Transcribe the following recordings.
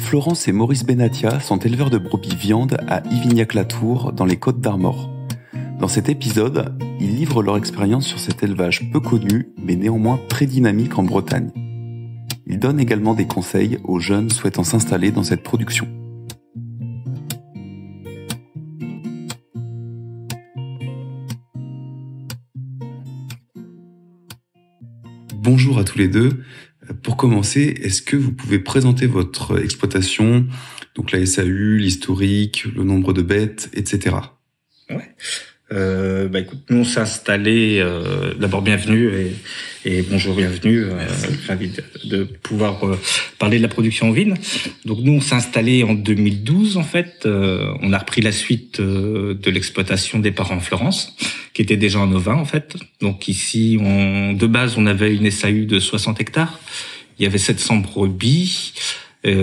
Florence et Maurice Benatia sont éleveurs de brebis viande à Ivignac-la-Tour, dans les Côtes-d'Armor. Dans cet épisode, ils livrent leur expérience sur cet élevage peu connu, mais néanmoins très dynamique en Bretagne. Ils donnent également des conseils aux jeunes souhaitant s'installer dans cette production. Bonjour à tous les deux. Pour commencer, est-ce que vous pouvez présenter votre exploitation, donc la SAU, l'historique, le nombre de bêtes, etc. Ouais. Écoute, nous on s'est installé. D'abord bienvenue et bonjour, bienvenue. Ravi de pouvoir parler de la production ovine. Donc nous on s'est installé en 2012 en fait. On a repris la suite de l'exploitation des parents en Florence, qui était déjà en ovin en fait. Donc ici, de base, on avait une SAU de 60 hectares. Il y avait 700 brebis. Et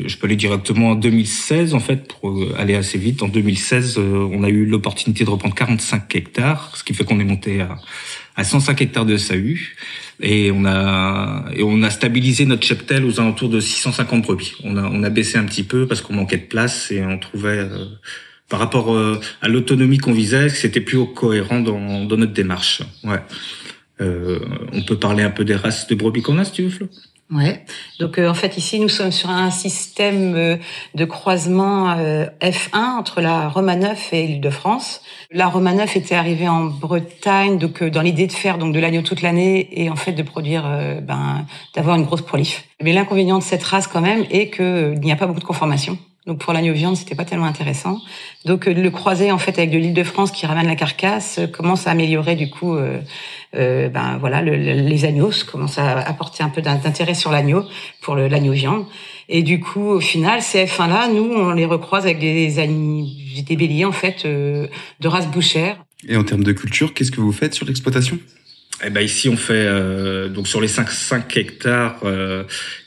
je peux aller directement en 2016 en fait, pour aller assez vite. En 2016, on a eu l'opportunité de reprendre 45 hectares, ce qui fait qu'on est monté à 105 hectares de SAU, et on a stabilisé notre cheptel aux alentours de 650 brebis. On a baissé un petit peu parce qu'on manquait de place et on trouvait par rapport à l'autonomie qu'on visait, que c'était plus cohérent dans notre démarche. Ouais. On peut parler un peu des races de brebis qu'on a, si tu veux, Flo. Ouais. Donc en fait ici nous sommes sur un système de croisement F1 entre la Romanov et l'Île-de-France. La Romanov était arrivée en Bretagne donc dans l'idée de faire donc de l'agneau toute l'année et en fait de produire d'avoir une grosse prolif. Mais l'inconvénient de cette race quand même est que il n'y a pas beaucoup de conformation. Donc pour l'agneau viande, c'était pas tellement intéressant. Donc le croiser en fait avec de l'Île-de-France qui ramène la carcasse commence à améliorer du coup les agneaux, commence à apporter un peu d'intérêt sur l'agneau pour l'agneau viande. Et du coup au final, ces F1 là, nous on les recroise avec des béliers en fait de race bouchère. Et en termes de culture, qu'est-ce que vous faites sur l'exploitation ? Ici on fait donc sur les 5 hectares,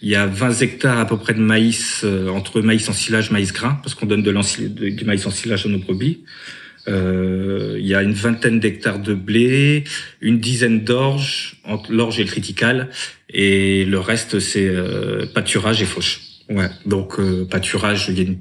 il y a 20 hectares à peu près de maïs, entre maïs en silage, maïs grain, parce qu'on donne du maïs en silage à nos brebis. Il y a une vingtaine d'hectares de blé, une dizaine d'orge, entre l'orge et le triticale, et le reste c'est pâturage et fauche. Ouais. Donc pâturage, il y a une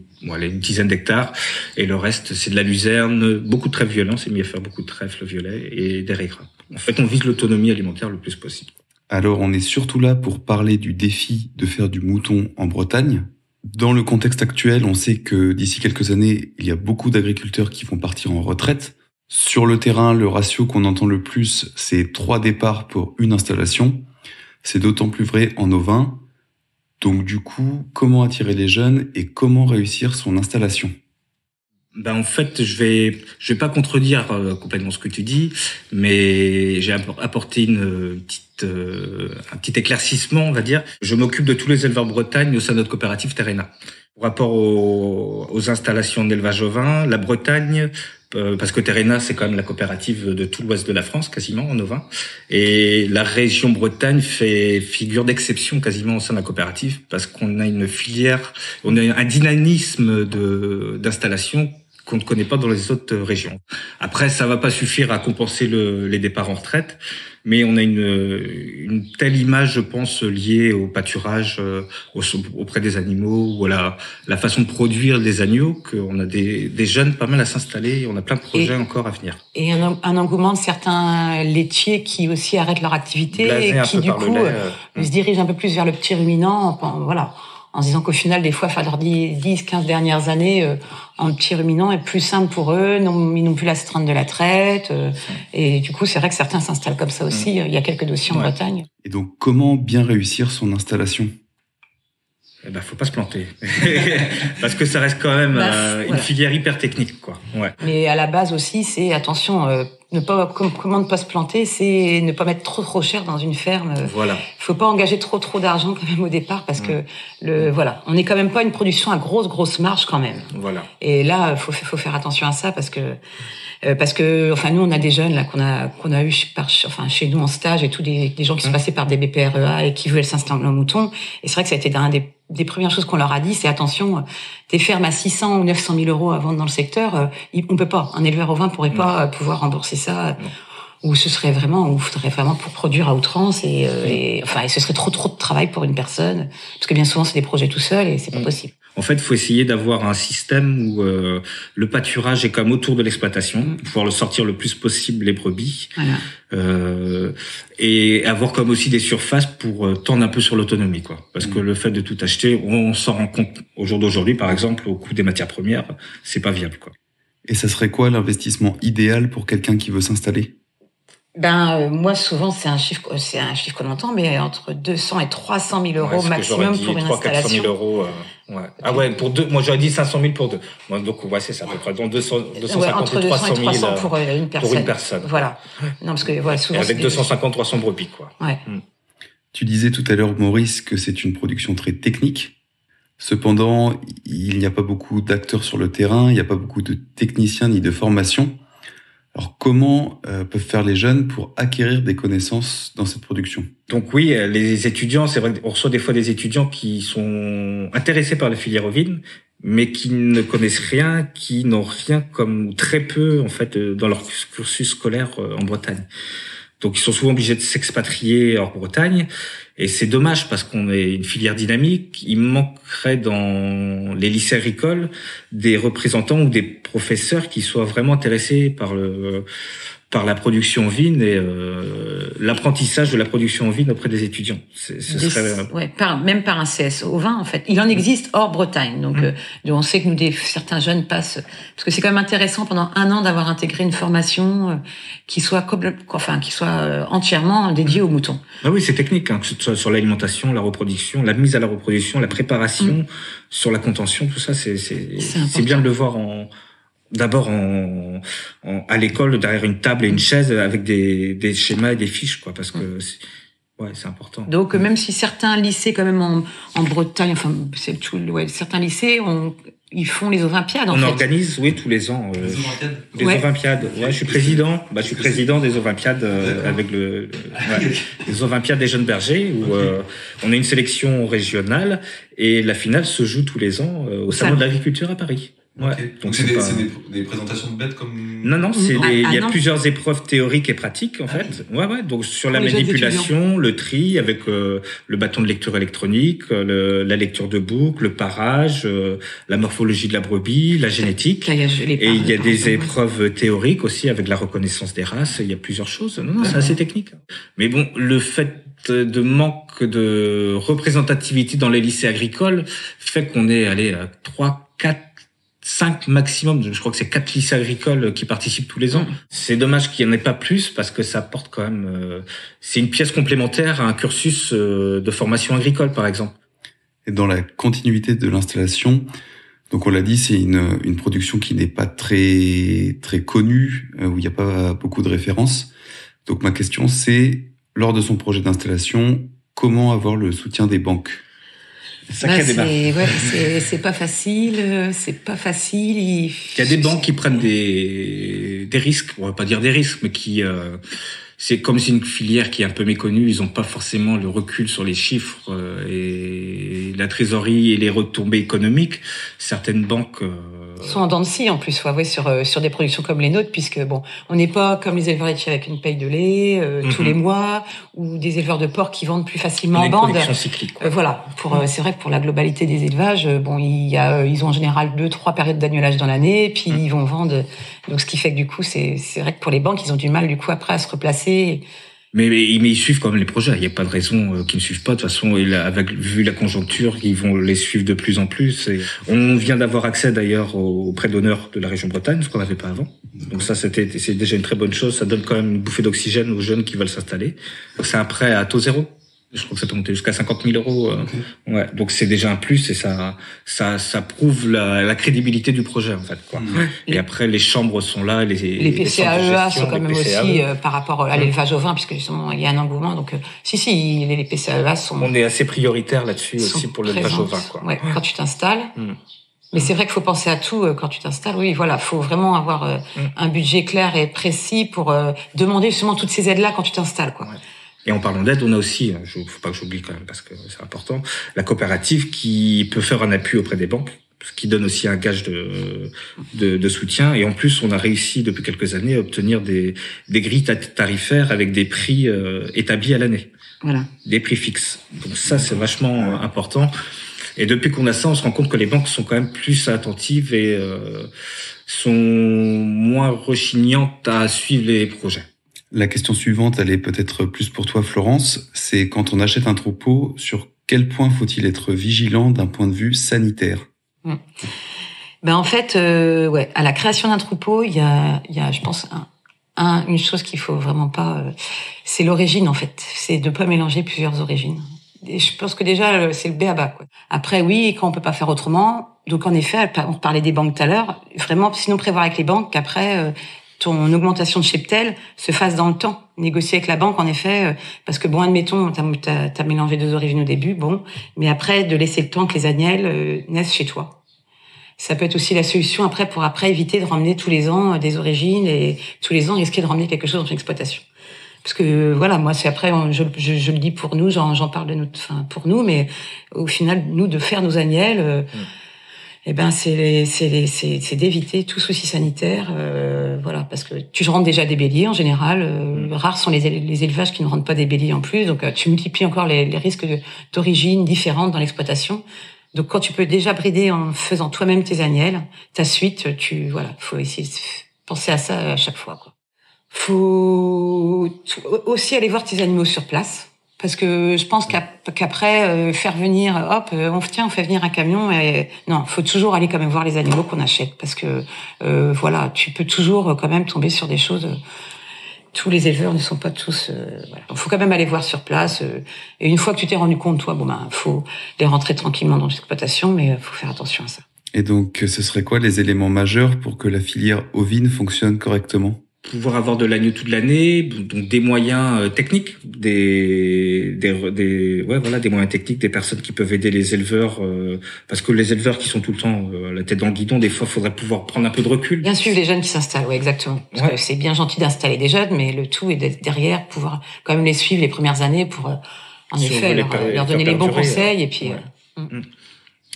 dizaine d'hectares, et le reste c'est de la luzerne, beaucoup de trèfle violet, on s'est mis à faire beaucoup de trèfle violet et des raies gras. En fait, on vise l'autonomie alimentaire le plus possible. Alors, on est surtout là pour parler du défi de faire du mouton en Bretagne. Dans le contexte actuel, on sait que d'ici quelques années, il y a beaucoup d'agriculteurs qui vont partir en retraite. Sur le terrain, le ratio qu'on entend le plus, c'est 3 départs pour une installation. C'est d'autant plus vrai en ovin. Donc du coup, comment attirer les jeunes et comment réussir son installation ? En fait, je vais pas contredire complètement ce que tu dis, mais j'ai apporté un petit éclaircissement, on va dire. Je m'occupe de tous les éleveurs Bretagne au sein de notre coopérative Terrena. Par rapport aux installations d'élevage ovin, la Bretagne, parce que Terrena, c'est quand même la coopérative de tout l'ouest de la France, quasiment, en ovin. Et la région Bretagne fait figure d'exception quasiment au sein de la coopérative, parce qu'on a une filière, on a un dynamisme d'installation qu'on ne connaît pas dans les autres régions. Après, ça va pas suffire à compenser les départs en retraite, mais on a une telle image, je pense, liée au pâturage auprès des animaux, ou à la façon de produire des agneaux, qu'on a des jeunes pas mal à s'installer, et on a plein de projets encore à venir. Et un engouement de certains laitiers qui aussi arrêtent leur activité et qui du coup se dirigent un peu plus vers le petit ruminant, en se disant qu'au final, des fois, faire leurs 10-15 dernières années en petit ruminant est plus simple pour eux, ils n'ont plus l'astreinte de la traite, et du coup, c'est vrai que certains s'installent comme ça aussi. Il y a quelques dossiers en Bretagne. Et donc, comment bien réussir son installation ? Faut pas se planter. Parce que ça reste quand même une filière hyper technique, quoi. Ouais. Mais à la base aussi, c'est attention, comment ne pas se planter, c'est ne pas mettre trop cher dans une ferme. Voilà. Faut pas engager trop d'argent quand même au départ, parce que on n'est quand même pas une production à grosse marge quand même. Voilà. Et là, faut faire attention à ça, parce que nous on a des jeunes là qu'on a eu chez nous en stage et tout, des gens qui sont passés par des BPREA et qui veulent s'installer en mouton, et c'est vrai que ça a été un des premières choses qu'on leur a dit, c'est attention, des fermes à 600 ou 900 000 euros à vendre dans le secteur, on peut pas, un éleveur ovin pourrait pas pouvoir rembourser ça. où ce serait vraiment, où faudrait vraiment pour produire à outrance et ce serait trop de travail pour une personne, parce que bien souvent c'est des projets tout seuls et c'est pas possible. En fait, il faut essayer d'avoir un système où le pâturage est comme autour de l'exploitation, pouvoir le sortir le plus possible les brebis, et avoir comme aussi des surfaces pour tendre un peu sur l'autonomie, quoi. Parce que le fait de tout acheter, on s'en rend compte au jour d'aujourd'hui, par exemple, au coût des matières premières, c'est pas viable, quoi. Et ça serait quoi l'investissement idéal pour quelqu'un qui veut s'installer ? Moi, souvent, c'est un chiffre qu'on entend, mais entre 200 et 300 000 euros maximum pour une installation. 400 000 euros. Ah ouais, pour deux. Moi, j'aurais dit 500 000 pour deux. Moi, donc, c'est ça, à peu près. Donc, 250 entre 300 000 et 300 pour une personne. Pour une personne. Voilà. Non, parce que, souvent. Et avec 250, 300 brebis, quoi. Ouais. Tu disais tout à l'heure, Maurice, que c'est une production très technique. Cependant, il n'y a pas beaucoup d'acteurs sur le terrain, il n'y a pas beaucoup de techniciens ni de formation. Alors, comment peuvent faire les jeunes pour acquérir des connaissances dans cette production ? Donc oui, les étudiants, c'est vrai qu'on reçoit des fois des étudiants qui sont intéressés par la filière ovine, mais qui ne connaissent rien, qui n'ont rien comme très peu en fait dans leur cursus scolaire en Bretagne. Donc ils sont souvent obligés de s'expatrier hors Bretagne, et c'est dommage parce qu'on est une filière dynamique. Il manquerait dans les lycées agricoles des représentants ou des professeurs qui soient vraiment intéressés par la production ovine et l'apprentissage de la production ovine auprès des étudiants. Même par un CS ovin en fait. Il en existe hors Bretagne, donc on sait que certains jeunes passent, parce que c'est quand même intéressant pendant 1 an d'avoir intégré une formation qui soit entièrement dédiée aux moutons. Ah oui, c'est technique, que ce soit sur l'alimentation, la reproduction, la mise à la reproduction, la préparation, sur la contention, tout ça, c'est bien de le voir d'abord à l'école, derrière une table et une chaise avec des schémas et des fiches, quoi, parce que c'est important. Donc même si certains lycées quand même en Bretagne, certains lycées ils font les Olympiades On organise, tous les ans les Olympiades. Ouais, je suis président des Olympiades avec les Olympiades des jeunes bergers où on a une sélection régionale et la finale se joue tous les ans au salon de l'agriculture à Paris. Ouais. Okay. Donc c'est des présentations de bêtes comme... Non, il y a plusieurs épreuves théoriques et pratiques, en fait. Ouais. Donc, sur la manipulation, le tri avec, le bâton de lecture électronique, la lecture de boucle, le parage, la morphologie de la brebis, la génétique. Et il y a des épreuves théoriques aussi avec la reconnaissance des races. Il y a plusieurs choses. Non, c'est assez technique. Mais bon, le fait de manque de représentativité dans les lycées agricoles fait qu'on est allé à 3, 4, 5 maximum, je crois que c'est 4 lycées agricoles qui participent tous les ans. C'est dommage qu'il n'y en ait pas plus parce que ça apporte quand même... c'est une pièce complémentaire à un cursus de formation agricole, par exemple. Et dans la continuité de l'installation, donc on l'a dit, c'est une production qui n'est pas très très connue, où il n'y a pas beaucoup de références. Donc ma question c'est, lors de son projet d'installation, comment avoir le soutien des banques ? C'est pas facile, Il y a des banques qui prennent des risques, on va pas dire des risques, mais qui c'est comme c'est une filière qui est un peu méconnue, ils ont pas forcément le recul sur les chiffres et la trésorerie et les retombées économiques. Certaines banques sont en dents de scie en plus, faut avouer, sur des productions comme les nôtres, puisque on n'est pas comme les éleveurs laitiers avec une paye de lait tous les mois, ou des éleveurs de porc qui vendent plus facilement en bande. Cyclique, c'est vrai que pour la globalité des élevages, ils ont en général 2-3 périodes d'agnelage dans l'année, puis ils vont vendre. Donc ce qui fait que du coup, c'est vrai que pour les banques, ils ont du mal du coup après à se replacer. Mais ils suivent quand même les projets. Il n'y a pas de raison qu'ils ne suivent pas. De toute façon, vu la conjoncture, ils vont les suivre de plus en plus. Et on vient d'avoir accès d'ailleurs aux prêts d'honneur de la région Bretagne, ce qu'on n'avait pas avant. Donc ça, c'est déjà une très bonne chose. Ça donne quand même une bouffée d'oxygène aux jeunes qui veulent s'installer. Donc c'est un prêt à taux zéro. Je crois que ça peut monter jusqu'à 50 000 euros. Ouais. Donc c'est déjà un plus et ça prouve la crédibilité du projet, en fait, quoi. Et après, les chambres sont là, les PCAEA sont quand même aussi, par rapport à l'élevage au vin, puisque justement, il y a un engouement. Donc, les PCAEA sont... On est assez prioritaire là-dessus aussi pour l'élevage au vin, quoi. Ouais, quand tu t'installes. Mais c'est vrai qu'il faut penser à tout quand tu t'installes. Oui, voilà, faut vraiment avoir un budget clair et précis pour demander justement toutes ces aides-là quand tu t'installes, quoi. Ouais. Et en parlant d'aide, on a aussi, faut pas que j'oublie quand même parce que c'est important, la coopérative qui peut faire un appui auprès des banques ce qui donne aussi un gage de soutien. Et en plus, on a réussi depuis quelques années à obtenir des grilles tarifaires avec des prix établis à l'année. Voilà. Des prix fixes. Donc ça, c'est vachement important. Et depuis qu'on a ça, on se rend compte que les banques sont quand même plus attentives et sont moins rechignantes à suivre les projets. La question suivante, elle est peut-être plus pour toi, Florence. C'est quand on achète un troupeau, sur quel point faut-il être vigilant d'un point de vue sanitaire ? Ben en fait, à la création d'un troupeau, il y a, je pense, une chose qu'il faut vraiment pas, c'est l'origine en fait. C'est de pas mélanger plusieurs origines. Et je pense que déjà c'est le b.a.-ba quoi. Après oui, quand on peut pas faire autrement, donc en effet, on parlait des banques tout à l'heure. Vraiment, sinon prévoir avec les banques qu'après ton augmentation de cheptel se fasse dans le temps. Négocier avec la banque, en effet, parce que bon, admettons, t'as mélangé deux origines au début, bon, mais après de laisser le temps que les agnelles naissent chez toi. Ça peut être aussi la solution après pour éviter de ramener tous les ans des origines et tous les ans risquer de ramener quelque chose dans une exploitation. Parce que voilà, moi c'est après je le dis pour nous, j'en parle pour nous, mais au final nous de faire nos agnelles, c'est d'éviter tout souci sanitaire, parce que tu rentres déjà des béliers en général, rares sont les élevages qui ne rentrent pas des béliers en plus, donc tu multiplies encore les risques d'origine différentes dans l'exploitation. Donc quand tu peux déjà brider en faisant toi-même tes agnelles, ta suite, faut essayer de penser à ça à chaque fois, quoi. Faut aussi aller voir tes animaux sur place, parce que je pense qu'après faire venir, on fait venir un camion, et non, faut toujours aller quand même voir les animaux qu'on achète, parce que tu peux toujours quand même tomber sur des choses. Tous les éleveurs ne sont pas tous. Faut quand même aller voir sur place. Et une fois que tu t'es rendu compte, toi, faut les rentrer tranquillement dans l'exploitation, mais faut faire attention à ça. Et donc, ce serait quoi les éléments majeurs pour que la filière ovine fonctionne correctement ? Pouvoir avoir de l'agneau toute l'année, donc des moyens techniques, des moyens techniques, des personnes qui peuvent aider les éleveurs, parce que les éleveurs qui sont tout le temps la tête dans le guidon, des fois, faudrait pouvoir prendre un peu de recul. Bien suivre les jeunes qui s'installent, ouais, exactement. Parce que c'est bien gentil d'installer des jeunes, mais le tout est d'être derrière, pouvoir quand même les suivre les premières années pour, en effet, leur donner les bons conseils, et puis.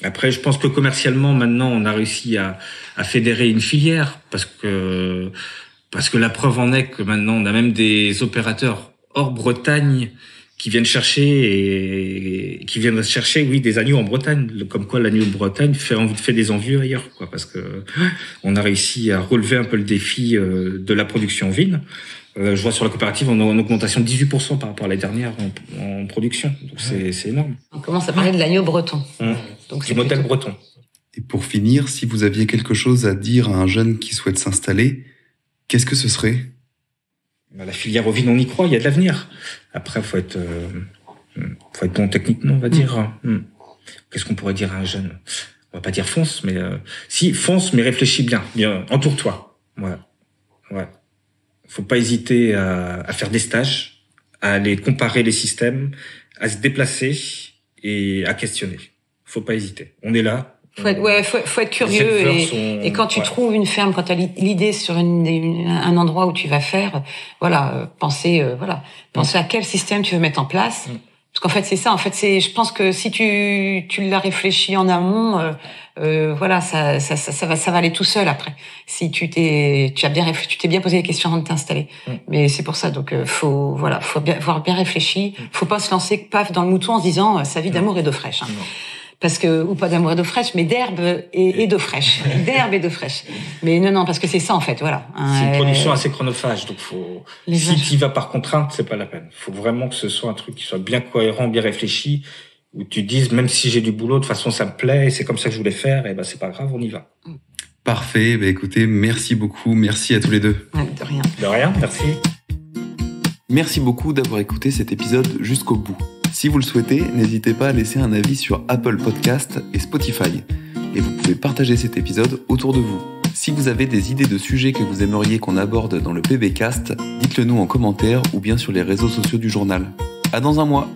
Après, je pense que commercialement, maintenant, on a réussi à fédérer une filière, parce que la preuve en est que maintenant, on a même des opérateurs hors Bretagne qui viennent chercher des agneaux en Bretagne. Comme quoi, l'agneau de Bretagne fait des envieux ailleurs, quoi, parce que on a réussi à relever un peu le défi de la production ovine. Je vois sur la coopérative, on a une augmentation de 18% par rapport à l'année dernière en production. Donc c'est énorme. On commence à parler de l'agneau breton. Donc du modèle breton. Et pour finir, si vous aviez quelque chose à dire à un jeune qui souhaite s'installer, qu'est-ce que ce serait ? La filière ovine, on y croit, il y a de l'avenir. Après, faut être bon techniquement, on va dire. Qu'est-ce qu'on pourrait dire à un jeune ? On va pas dire fonce, mais si fonce, mais réfléchis bien, entoure-toi. Ouais. Faut pas hésiter à faire des stages, à aller comparer les systèmes, à se déplacer et à questionner. Faut pas hésiter. On est là. Faut être curieux et quand tu trouves une ferme, quand tu as l'idée sur un endroit où tu vas faire, penser à quel système tu veux mettre en place. Parce qu'en fait, c'est ça. En fait, je pense que si tu l'as réfléchi en amont, ça va aller tout seul après. Si tu t'es bien posé les questions avant de t'installer. Mais c'est pour ça. Donc, faut bien réfléchi. Faut pas se lancer paf dans le mouton en se disant sa vie d'amour et d'eau fraîche. Parce que, ou pas d'amour et d'eau fraîche, mais d'herbe et d'eau fraîche. D'herbe et d'eau fraîche. Mais non, parce que c'est ça, en fait, voilà. C'est une production assez chronophage, donc si tu y vas par contrainte, c'est pas la peine. Faut vraiment que ce soit un truc qui soit bien cohérent, bien réfléchi, où tu dises, même si j'ai du boulot, de toute façon, ça me plaît, et c'est comme ça que je voulais faire, et c'est pas grave, on y va. Parfait. Écoutez, merci beaucoup. Merci à tous les deux. De rien. De rien, merci. Merci beaucoup d'avoir écouté cet épisode jusqu'au bout. Si vous le souhaitez, n'hésitez pas à laisser un avis sur Apple Podcast et Spotify. Et vous pouvez partager cet épisode autour de vous. Si vous avez des idées de sujets que vous aimeriez qu'on aborde dans le PBcast, dites-le nous en commentaire ou bien sur les réseaux sociaux du journal. À dans un mois!